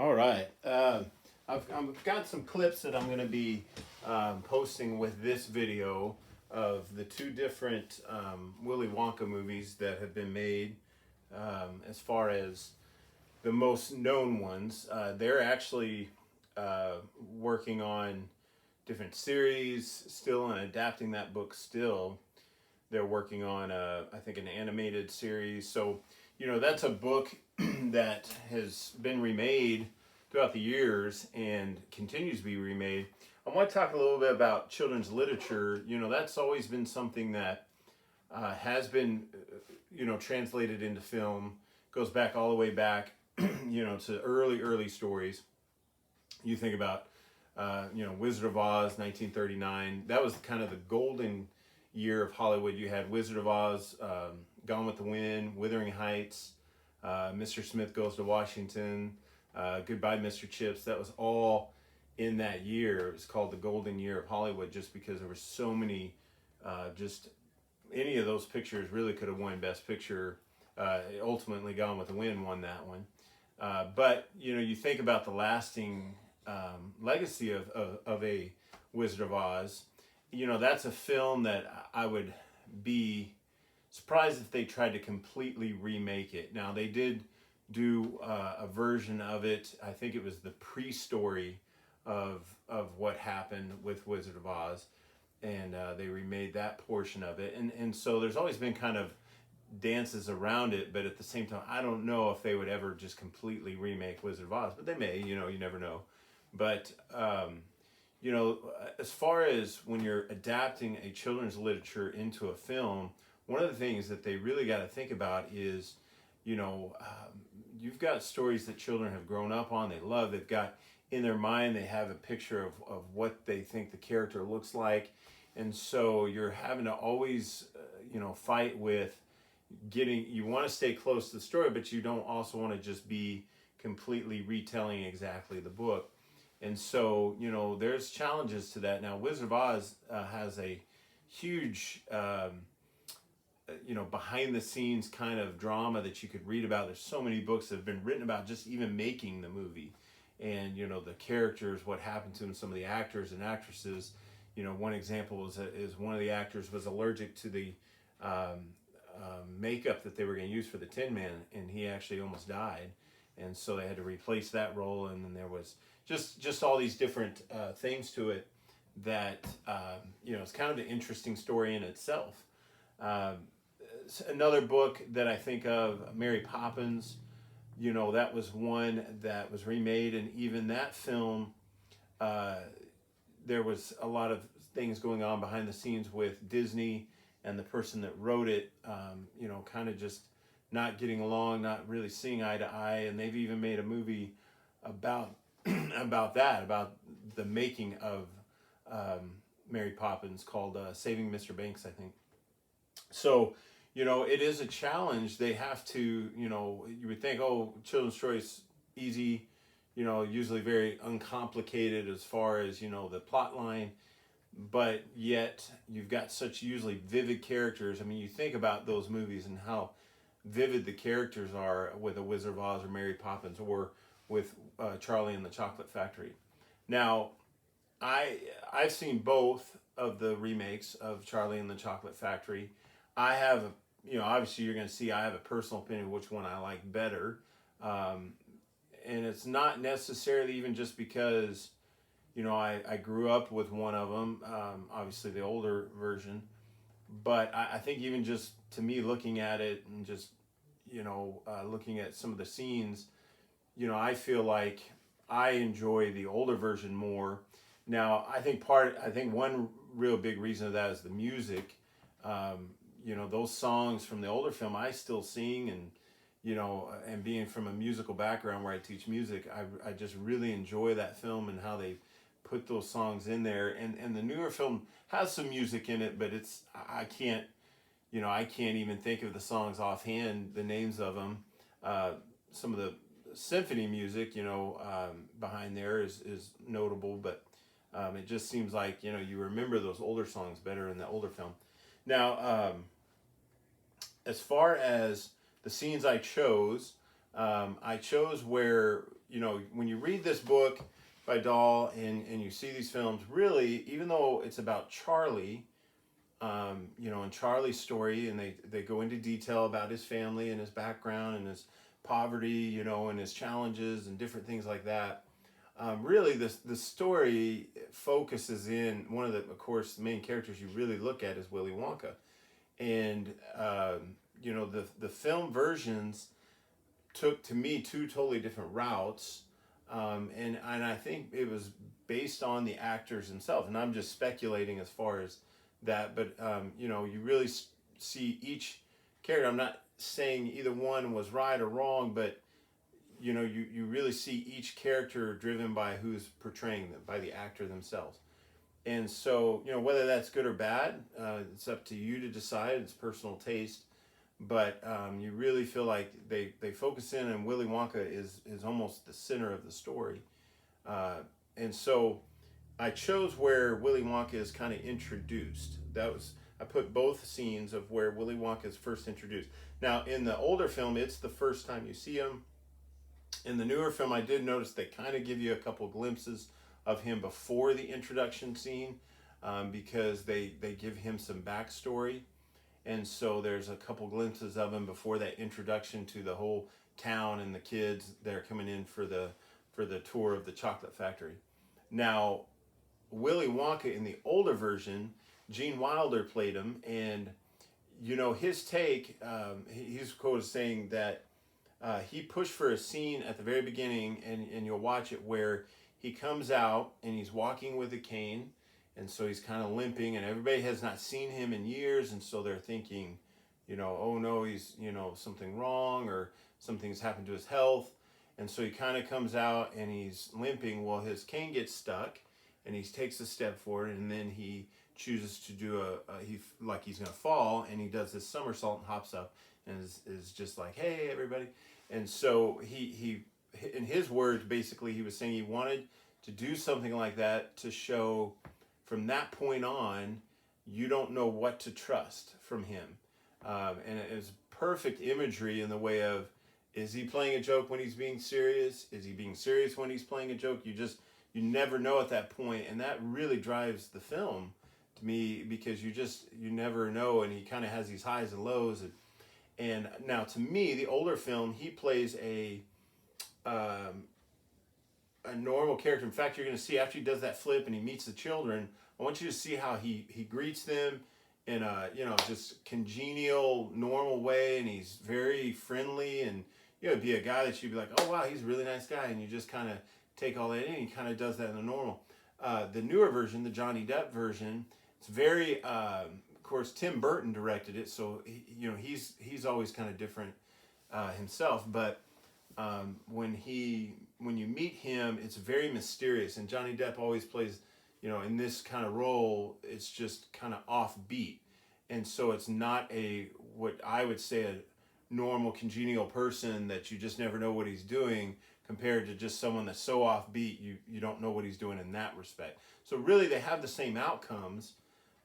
All right. I've got some clips that I'm going to be posting with this video of the two different Willy Wonka movies that have been made. As far as the most known ones, they're actually working on different series still and adapting that book still. They're working on, I think, an animated series. So, that's a book that has been remade throughout the years and continues to be remade. I want to talk a little bit about children's literature. That's always been something that has been, translated into film. Goes back all the way back, to early stories. You think about, Wizard of Oz, 1939. That was kind of the golden year of Hollywood. You had Wizard of Oz, Gone with the Wind, Wuthering Heights, Mr. Smith Goes to Washington, Goodbye Mr. Chips. That was all in that year. It was called the golden year of Hollywood just because there were so many, just any of those pictures really could have won Best Picture. Ultimately Gone with the Wind won that one. But you think about the lasting legacy of a Wizard of Oz. That's a film that I would be surprised if they tried to completely remake it. Now, they did do a version of it. I think it was the pre-story of what happened with Wizard of Oz, and they remade that portion of it. And so there's always been kind of dances around it, but at the same time, I don't know if they would ever just completely remake Wizard of Oz, but they may. You never know. But as far as when you're adapting a children's literature into a film, one of the things that they really got to think about is, you've got stories that children have grown up on, they love, they've got in their mind, they have a picture of what they think the character looks like. And so you're having to always, fight with you want to stay close to the story, but you don't also want to just be completely retelling exactly the book. And so, there's challenges to that. Now, Wizard of Oz has a huge, behind the scenes kind of drama that you could read about. There's so many books that have been written about just even making the movie. And, the characters, what happened to them, some of the actors and actresses. One example is one of the actors was allergic to the makeup that they were going to use for the Tin Man, and he actually almost died. And so they had to replace that role, and then there was just all these different things to it that it's kind of an interesting story in itself. Another book that I think of, Mary Poppins, that was one that was remade, and even that film, there was a lot of things going on behind the scenes with Disney and the person that wrote it, kind of just not getting along, not really seeing eye to eye, and they've even made a movie about about the making of Mary Poppins called Saving Mr. Banks, I think. So, it is a challenge. They have to, you would think, oh, children's stories, easy, usually very uncomplicated as far as, the plot line. But yet you've got such usually vivid characters. I mean, you think about those movies and how vivid the characters are with A Wizard of Oz or Mary Poppins or with Charlie and the Chocolate Factory. Now, I've seen both of the remakes of Charlie and the Chocolate Factory. I have, obviously you're going to see I have a personal opinion of which one I like better. And it's not necessarily even just because, I grew up with one of them, obviously the older version. But I think even just to me looking at it and just, looking at some of the scenes, I feel like I enjoy the older version more. Now, I think one real big reason of that is the music. Those songs from the older film I still sing, and and being from a musical background where I teach music, I just really enjoy that film and how they put those songs in there. And the newer film has some music in it, but I can't even think of the songs offhand, the names of them. Some of the symphony music, behind there is notable, but it just seems like, you remember those older songs better in the older film. Now, as far as the scenes I chose where, when you read this book by Dahl and you see these films, really, even though it's about Charlie, and Charlie's story, and they go into detail about his family and his background and his poverty, and his challenges and different things like that. Really, the story focuses in one of of course, the main characters you really look at is Willy Wonka, and the film versions took to me two totally different routes, and I think it was based on the actors themselves, and I'm just speculating as far as that, but you really see each character. I'm not saying either one was right or wrong, but you really see each character driven by who's portraying them, by the actor themselves. And so, whether that's good or bad, it's up to you to decide. It's personal taste. But you really feel like they focus in, and Willy Wonka is almost the center of the story. And so I chose where Willy Wonka is kind of introduced. I put both scenes of where Willy Wonka is first introduced. Now, in the older film, it's the first time you see him. In the newer film, I did notice they kind of give you a couple glimpses of him before the introduction scene, because they give him some backstory. And so there's a couple glimpses of him before that introduction to the whole town and the kids that are coming in for the tour of the chocolate factory. Now, Willy Wonka in the older version, Gene Wilder played him, and his take, he's quoted saying that he pushed for a scene at the very beginning, and you'll watch it, where he comes out and he's walking with a cane, and so he's kind of limping, and everybody has not seen him in years, and so they're thinking, oh no, he's, something wrong, or something's happened to his health. And so he kind of comes out and he's limping. Well, his cane gets stuck, and he takes a step forward, and then he chooses to do like he's gonna fall, and he does this somersault and hops up, and is just like, hey everybody. And so he in his words, basically, he was saying he wanted to do something like that to show, from that point on, you don't know what to trust from him. And it was perfect imagery in the way of, is he playing a joke when he's being serious? Is he being serious when he's playing a joke? You never know at that point, and that really drives the film to me, because you never know, and he kind of has these highs and lows. And now, to me, the older film, he plays a normal character. In fact, you're going to see after he does that flip and he meets the children, I want you to see how he greets them in a just congenial, normal way, and he's very friendly, and it'd be a guy that you'd be like, oh wow, he's a really nice guy, and you just kind of take all that in. He kind of does that in the normal. The newer version, the Johnny Depp version, it's very, of course, Tim Burton directed it, so he's always kind of different himself. But when you meet him, it's very mysterious, and Johnny Depp always plays, in this kind of role, it's just kind of offbeat, and so it's not what I would say a normal congenial person that you just never know what he's doing, compared to just someone that's so offbeat you don't know what he's doing in that respect. So really, they have the same outcomes,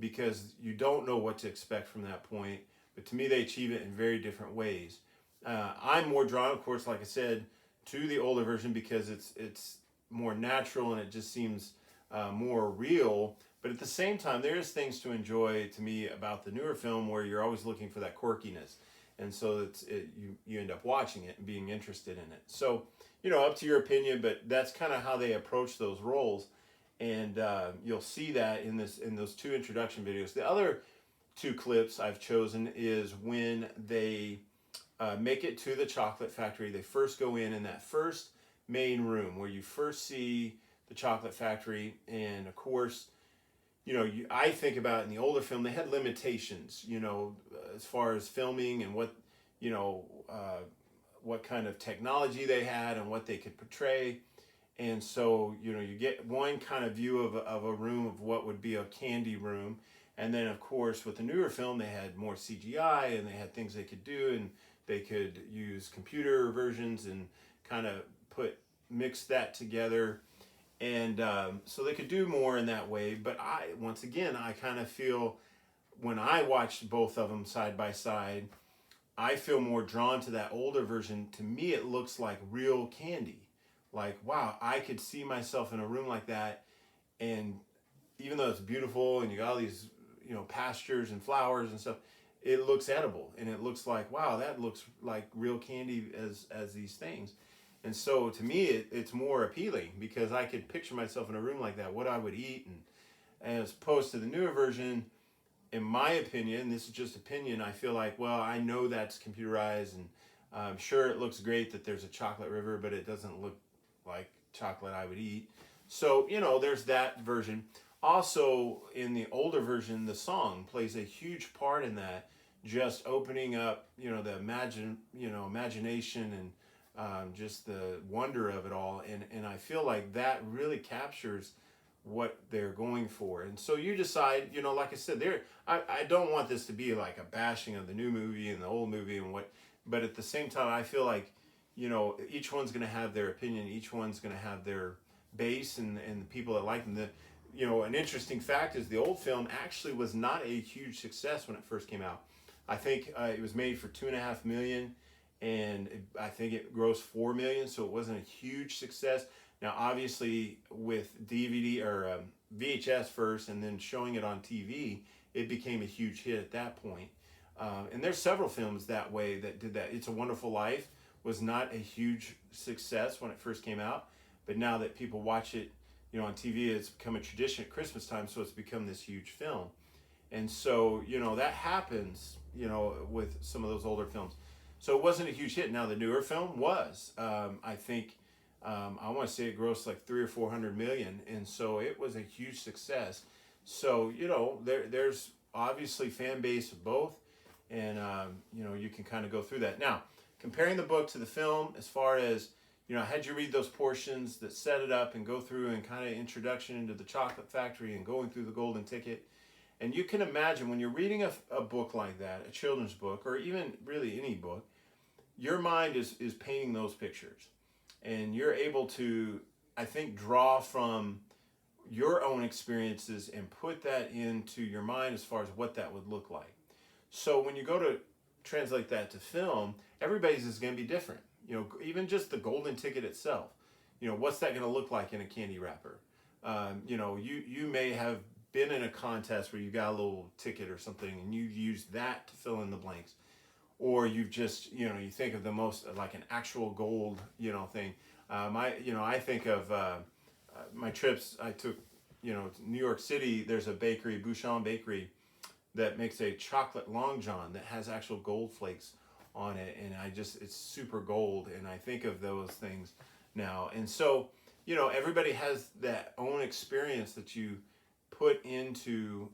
because you don't know what to expect from that point. But to me, they achieve it in very different ways. I'm more drawn, of course, like I said, to the older version, because it's more natural, and it just seems more real. But at the same time, there's things to enjoy to me about the newer film, where you're always looking for that quirkiness, and so you end up watching it and being interested in it. So up to your opinion, but that's kind of how they approach those roles, and you'll see that in those two introduction videos. The other two clips I've chosen is when they make it to the chocolate factory. They first go in that first main room where you first see the chocolate factory, and of course, I think about it, in the older film, they had limitations, as far as filming and what kind of technology they had and what they could portray. And so, you get one kind of view of a room of what would be a candy room. And then, of course, with the newer film, they had more CGI, and they had things they could do, and they could use computer versions and kind of mix that together. And so they could do more in that way. But I kind of feel, when I watched both of them side by side, I feel more drawn to that older version. To me, it looks like real candy, like, wow, I could see myself in a room like that. And even though it's beautiful and you got all these, pastures and flowers and stuff, it looks edible and it looks like, wow, that looks like real candy as these things. And so to me, it's more appealing because I could picture myself in a room like that, what I would eat. And as opposed to the newer version, in my opinion, this is just opinion, I feel like, well, I know that's computerized, and I'm sure it looks great that there's a chocolate river, but it doesn't look like chocolate I would eat. So, there's that version. Also, in the older version, the song plays a huge part in that, just opening up, the imagination and just the wonder of it all. And I feel like that really captures what they're going for. And so you decide, like I said, I don't want this to be like a bashing of the new movie and the old movie but at the same time, I feel like, each one's going to have their opinion. Each one's going to have their base and the people that like them. An interesting fact is the old film actually was not a huge success when it first came out. I think it was made for $2.5 million, and I think it grossed $4 million, so it wasn't a huge success. Now, obviously, with DVD or VHS first and then showing it on TV, it became a huge hit at that point. And there's several films that way that did that. It's a Wonderful Life was not a huge success when it first came out, but now that people watch it, on TV, it's become a tradition at Christmas time, so it's become this huge film. And so, that happens, with some of those older films. So it wasn't a huge hit. Now, the newer film was. I think, I want to say it grossed like 300 or 400 million, and so it was a huge success. So, there's obviously fan base of both, and, you can kind of go through that. Now, comparing the book to the film, as far as, I had you read those portions that set it up and go through and kind of introduction into the chocolate factory and going through the golden ticket. And you can imagine when you're reading a book like that, a children's book, or even really any book, your mind is painting those pictures. And you're able to, I think, draw from your own experiences and put that into your mind as far as what that would look like. So when you go to translate that to film, everybody's is going to be different. Even just the golden ticket itself, what's that going to look like in a candy wrapper? You may have been in a contest where you got a little ticket or something and you use that to fill in the blanks. Or you've just, you think of the most like an actual gold, thing. I think of my trips I took, to New York City. There's a bakery, Bouchon Bakery, that makes a chocolate Long John that has actual gold flakes on it. And it's super gold. And I think of those things now. And so, everybody has that own experience that you put into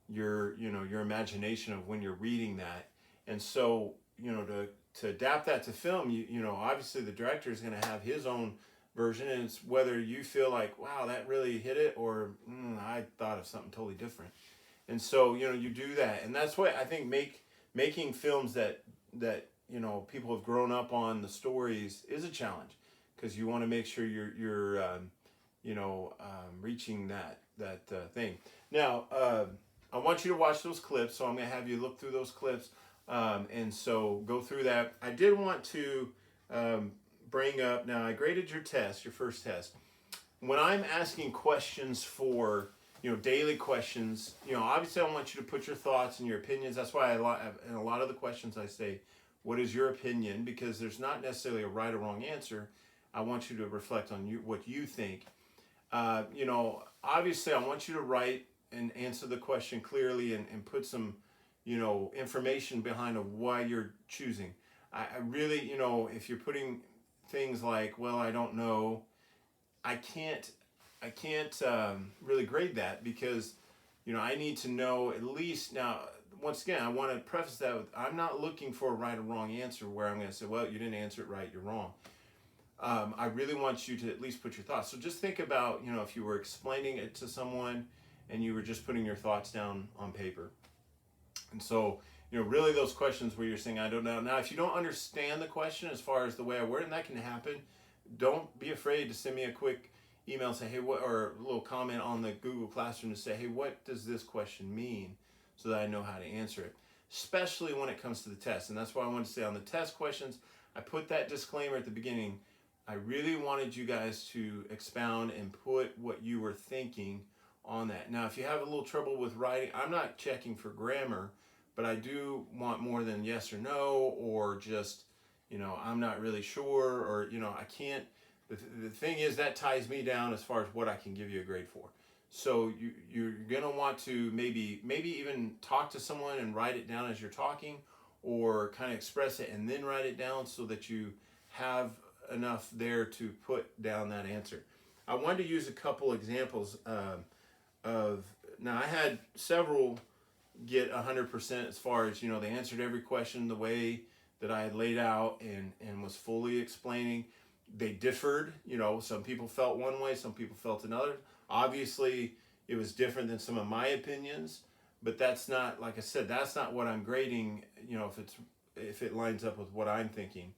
your imagination of when you're reading that. And so, to adapt that to film, obviously the director is going to have his own version, and it's whether you feel like, wow, that really hit it, or I thought of something totally different. And so, you do that. And that's what I think making films that people have grown up on the stories is a challenge, because you want to make sure you're reaching that thing. Now, I want you to watch those clips, so I'm going to have you look through those clips. And so go through that. I did want to bring up, now I graded your test, your first test. When I'm asking questions for, daily questions, obviously I want you to put your thoughts and your opinions. That's why in a lot of the questions I say, what is your opinion? Because there's not necessarily a right or wrong answer. I want you to reflect on what you think. Obviously I want you to write and answer the question clearly and put some information behind of why you're choosing. I really, if you're putting things like, well, I don't know, I can't really grade that, because, I need to know at least. Now, once again, I want to preface that with, I'm not looking for a right or wrong answer where I'm going to say, well, you didn't answer it right, you're wrong. I really want you to at least put your thoughts. So just think about, if you were explaining it to someone and you were just putting your thoughts down on paper. And so, really those questions where you're saying, I don't know. Now, if you don't understand the question as far as the way I word it, and that can happen, don't be afraid to send me a quick email and say, hey, or a little comment on the Google Classroom to say, hey, what does this question mean? So that I know how to answer it, especially when it comes to the test. And that's why I want to say on the test questions, I put that disclaimer at the beginning. I really wanted you guys to expound and put what you were thinking on that. Now, if you have a little trouble with writing, I'm not checking for grammar, but I do want more than yes or no, or just, I'm not really sure, or, I can't. The thing is, that ties me down as far as what I can give you a grade for. So you're going to want to maybe even talk to someone and write it down as you're talking, or kind of express it and then write it down so that you have enough there to put down that answer. I wanted to use a couple examples now I had several get 100% as far as, they answered every question the way that I had laid out and was fully explaining. They differed, some people felt one way, some people felt another. Obviously, it was different than some of my opinions, but that's not, like I said, that's not what I'm grading, if it lines up with what I'm thinking.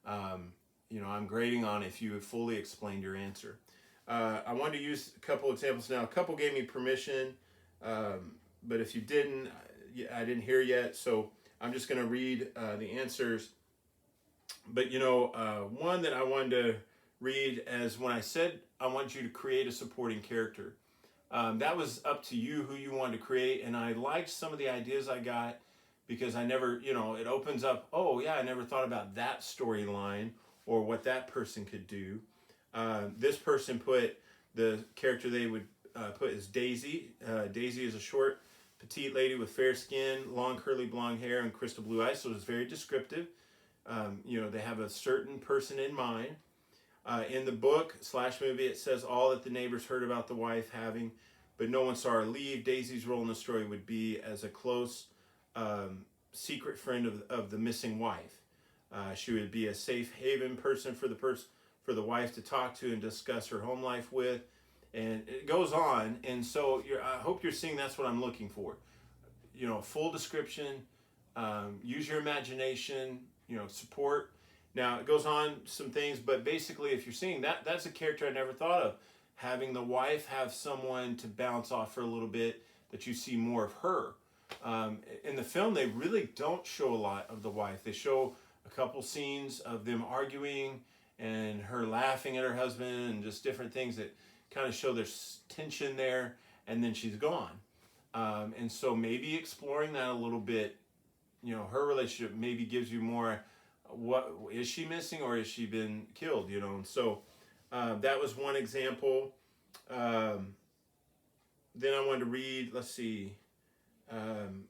I'm grading on if you have fully explained your answer. I wanted to use a couple examples now. A couple gave me permission, but if you didn't, I didn't hear yet, so I'm just going to read the answers. But, one that I wanted to read as when I said I want you to create a supporting character. That was up to you who you wanted to create, and I liked some of the ideas I got because I never, it opens up, oh yeah, I never thought about that storyline or what that person could do. This person put the character they would put as Daisy. Daisy is a short, petite lady with fair skin, long curly blonde hair, and crystal blue eyes, so it's very descriptive. They have a certain person in mind. In the book / movie, it says all that the neighbors heard about the wife having, but no one saw her leave. Daisy's role in the story would be as a close secret friend of the missing wife. She would be a safe haven person for the wife to talk to and discuss her home life with, and it goes on. And so I hope you're seeing that's what I'm looking for. Full description. Use your imagination. Support. Now it goes on some things, but basically, if you're seeing that, that's a character I never thought of. Having the wife have someone to bounce off for a little bit, that you see more of her. In the film, they really don't show a lot of the wife. They show a couple scenes of them arguing and her laughing at her husband and just different things that kind of show there's tension there, and then she's gone. And so maybe exploring that a little bit, her relationship maybe gives you more, what is she missing or has she been killed, and so that was one example. Then I wanted to read, let's see, an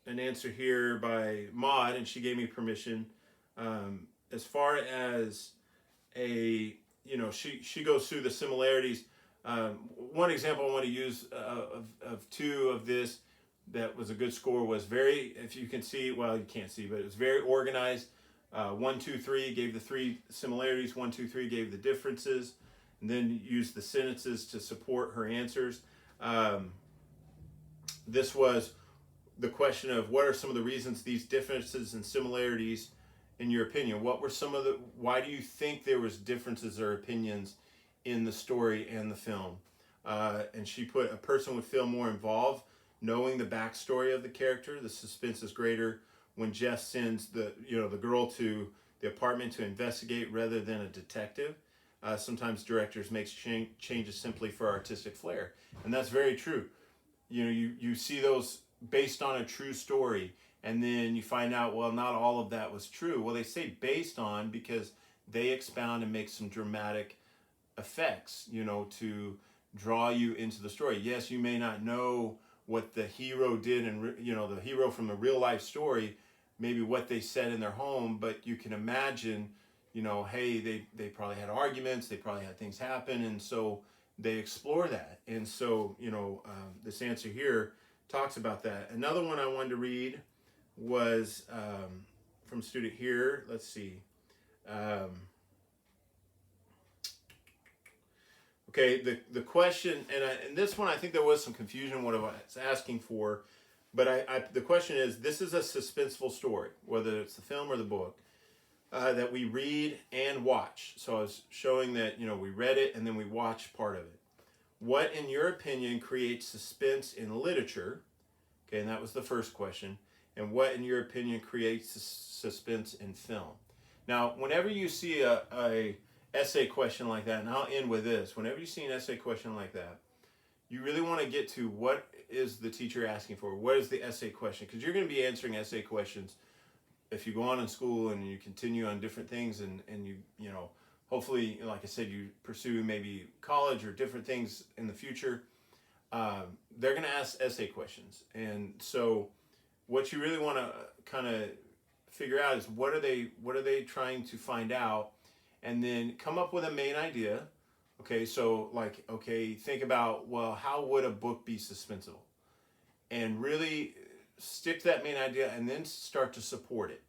answer here by Maud, and she gave me permission. As far as she goes through the similarities. One example I want to use of two of this that was a good score was very, if you can see, well, you can't see, but it was very organized. 1, 2, 3 gave the 3 similarities. 1, 2, 3 gave the differences, and then used the sentences to support her answers. This was the question of what are some of the reasons these differences and similarities, in your opinion? What were why do you think there was differences or opinions in the story and the film? And she put, a person would feel more involved knowing the backstory of the character. The suspense is greater when Jeff sends the girl to the apartment to investigate rather than a detective. Sometimes directors make changes simply for artistic flair, and that's very true. You see those based on a true story, and then you find out, well, not all of that was true. Well, they say based on because they expound and make some dramatic effects, to draw you into the story. Yes, you may not know what the hero did, and the hero from a real life story, maybe what they said in their home, but you can imagine, hey, they probably had arguments, they probably had things happen, and so they explore that. And so, this answer here talks about that. Another one I wanted to read was from a student here. Let's see. Okay, the question, and this one I think there was some confusion what I was asking for, but the question is, this is a suspenseful story, whether it's the film or the book, that we read and watch. So I was showing that, we read it and then we watched part of it. What, in your opinion, creates suspense in literature? Okay, and that was the first question. And what, in your opinion, creates suspense in film? Now, whenever you see essay question like that, and I'll end with this. Whenever you see an essay question like that, you really want to get to what is the teacher asking for? What is the essay question? Because you're going to be answering essay questions if you go on in school and you continue on different things, and you know, hopefully, like I said, you pursue maybe college or different things in the future. They're going to ask essay questions, and so what you really want to kind of figure out is what are they trying to find out, and then come up with a main idea. Okay, so like, okay, think about, well, how would a book be suspenseful, and really stick to that main idea, and then start to support it.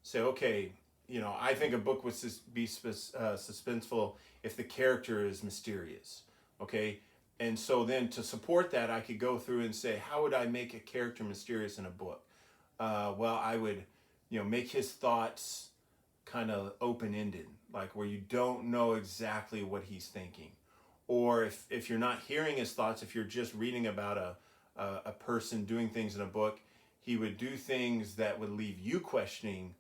Say, okay, you know, I think a book would be suspenseful if the character is mysterious. Okay, and so then to support that, I could go through and say, how would I make a character mysterious in a book? Well, I would, you know, make his thoughts kind of open-ended, like where you don't know exactly what he's thinking. Or if you're not hearing his thoughts, if you're just reading about a person doing things in a book, he would do things that would leave you questioning,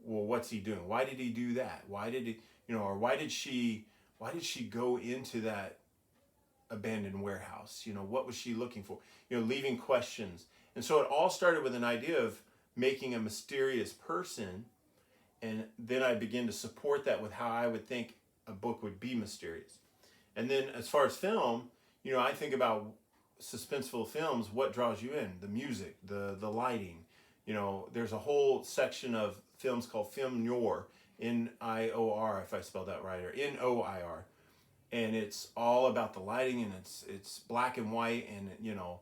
well, what's he doing? Why did he do that? Why did he, you know, or why did she go into that abandoned warehouse? You know, what was she looking for? You know, leaving questions. And so it all started with an idea of making a mysterious person, and then I begin to support that with how I would think a book would be mysterious. And then as far as film, you know, I think about suspenseful films, what draws you in? The music, the lighting. You know, there's a whole section of films called film noir, N-I-O-R, if I spelled that right, or N-O-I-R. And it's all about the lighting, and it's black and white, and, you know,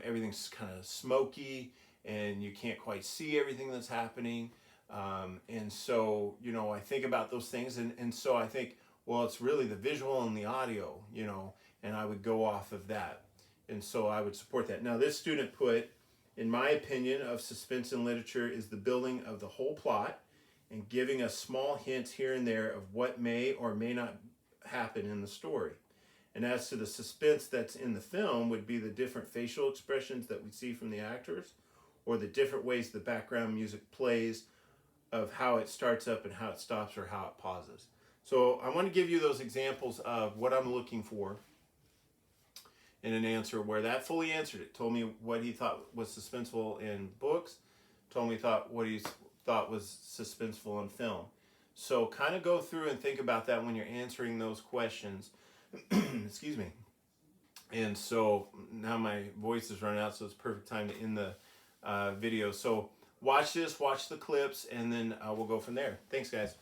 everything's kind of smoky, and you can't quite see everything that's happening. And so, you know, I think about those things, and so I think, well, it's really the visual and the audio, you know, and I would go off of that. And so I would support that. Now, this student put, in my opinion of suspense in literature is the building of the whole plot and giving us small hints here and there of what may or may not happen in the story. And as to the suspense that's in the film would be the different facial expressions that we see from the actors, or the different ways the background music plays, of how it starts up and how it stops, or how it pauses. So I want to give you those examples of what I'm looking for in an answer where that fully answered it. Told me what he thought was suspenseful in books, told me what he thought was suspenseful in film. So kind of go through and think about that when you're answering those questions. Excuse me. And so now my voice is running out, so it's perfect time to end the video. So watch this, watch the clips, and then we'll go from there. Thanks, guys.